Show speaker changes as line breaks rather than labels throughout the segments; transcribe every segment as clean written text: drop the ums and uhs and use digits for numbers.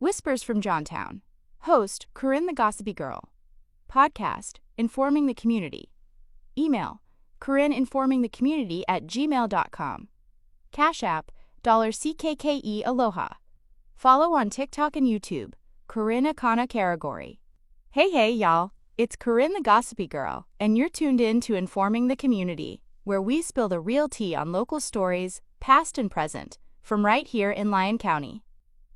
Whispers from Johntown. Host, Corin the Gossipy Girl. Podcast, Informing the Community. Email, corininformingthecommunity@gmail.com. Cash App, $ckkealoha. Follow on TikTok and YouTube, Corin Akana-Karagory. Hey y'all, it's Corin the Gossipy Girl, and you're tuned in to Informing the Community, where we spill the real tea on local stories, past and present, from right here in Lyon County.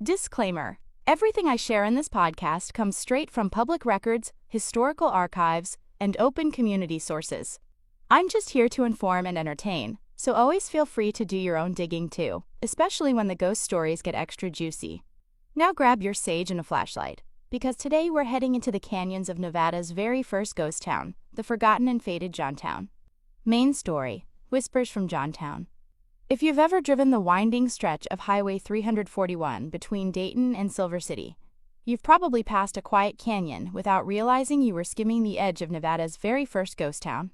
Disclaimer: everything I share in this podcast comes straight from public records, historical archives, and open community sources. I'm just here to inform and entertain, so always feel free to do your own digging too, especially when the ghost stories get extra juicy. Now grab your sage and a flashlight, because today we're heading into the canyons of Nevada's very first ghost town, the forgotten and fated Johntown. Main story: Whispers from Johntown. If you've ever driven the winding stretch of Highway 341 between Dayton and Silver City, you've probably passed a quiet canyon without realizing you were skimming the edge of Nevada's very first ghost town.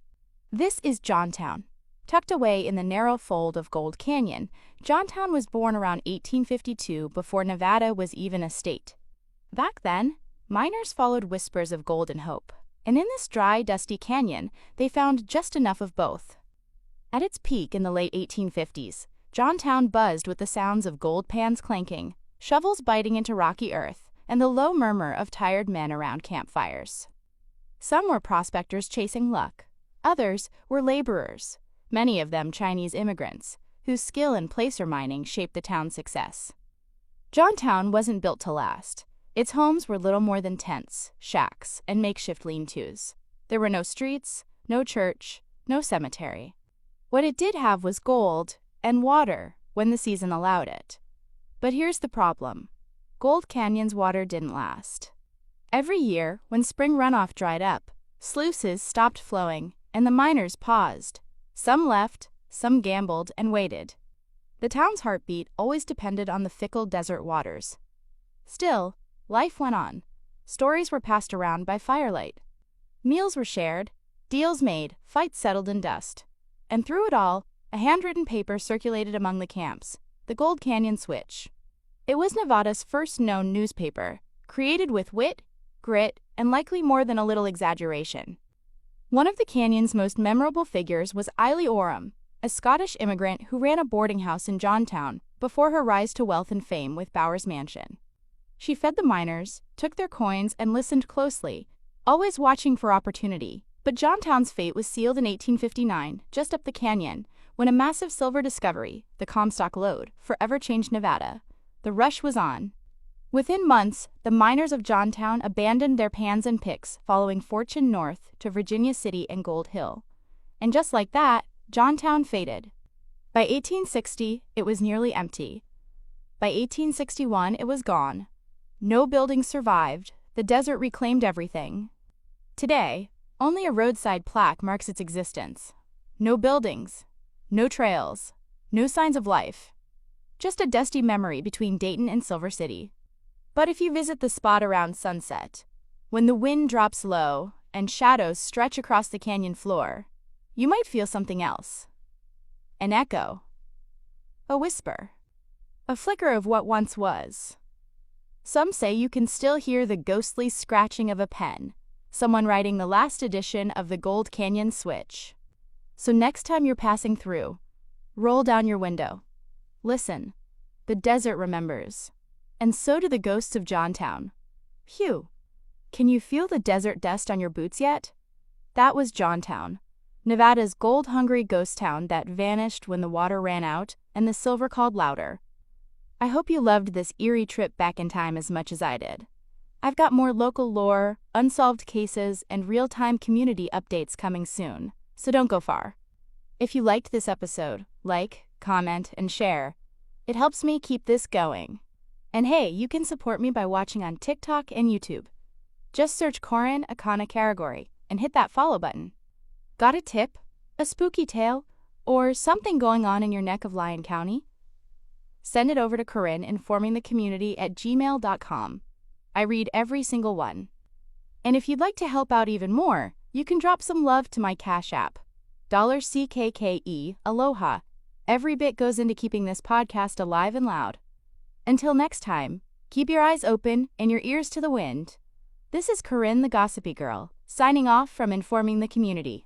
This is Johntown. Tucked away in the narrow fold of Gold Canyon, Johntown was born around 1852 before Nevada was even a state. Back then, miners followed whispers of gold and hope, and in this dry, dusty canyon, they found just enough of both. At its peak in the late 1850s, Johntown buzzed with the sounds of gold pans clanking, shovels biting into rocky earth, and the low murmur of tired men around campfires. Some were prospectors chasing luck. Others were laborers, many of them Chinese immigrants, whose skill in placer mining shaped the town's success. Johntown wasn't built to last. Its homes were little more than tents, shacks, and makeshift lean-tos. There were no streets, no church, no cemetery. What it did have was gold and water when the season allowed it. But here's the problem: Gold Canyon's water didn't last. Every year, when spring runoff dried up, sluices stopped flowing and the miners paused. Some left, some gambled and waited. The town's heartbeat always depended on the fickle desert waters. Still, life went on. Stories were passed around by firelight. Meals were shared, deals made, fights settled in dust. And through it all, a handwritten paper circulated among the camps, the Gold Canyon Switch. It was Nevada's first known newspaper, created with wit, grit, and likely more than a little exaggeration. One of the canyon's most memorable figures was Eileen Oram, a Scottish immigrant who ran a boarding house in Johntown before her rise to wealth and fame with Bowers Mansion. She fed the miners, took their coins, and listened closely, always watching for opportunity. But Johntown's fate was sealed in 1859, just up the canyon, when a massive silver discovery, the Comstock lode, forever changed Nevada. The rush was on. Within months, the miners of Johntown abandoned their pans and picks, following fortune north to Virginia City and Gold Hill. And just like that, Johntown faded. By 1860, it was nearly empty. By 1861, it was gone. No buildings survived. The desert reclaimed everything. Today, only a roadside plaque marks its existence. No buildings, no trails, no signs of life. Just a dusty memory between Dayton and Silver City. But if you visit the spot around sunset, when the wind drops low and shadows stretch across the canyon floor, you might feel something else. An echo. A whisper. A flicker of what once was. Some say you can still hear the ghostly scratching of a pen, someone writing the last edition of the Gold Canyon Switch. So next time you're passing through, roll down your window. Listen. The desert remembers. And so do the ghosts of Johntown. Phew. Can you feel the desert dust on your boots yet? That was Johntown, Nevada's gold-hungry ghost town that vanished when the water ran out and the silver called louder. I hope you loved this eerie trip back in time as much as I did. I've got more local lore, unsolved cases, and real-time community updates coming soon, so don't go far. If you liked this episode, like, comment, and share. It helps me keep this going. And hey, you can support me by watching on TikTok and YouTube. Just search Corin Akana-Karagory and hit that follow button. Got a tip, a spooky tale, or something going on in your neck of Lyon County? Send it over to corininformingthecommunity@gmail.com. I read every single one. And if you'd like to help out even more, you can drop some love to my Cash App, $ckkealoha. Every bit goes into keeping this podcast alive and loud. Until next time, Keep your eyes open and your ears to the wind. This is Corin the Gossipy Girl, signing off from informing the community.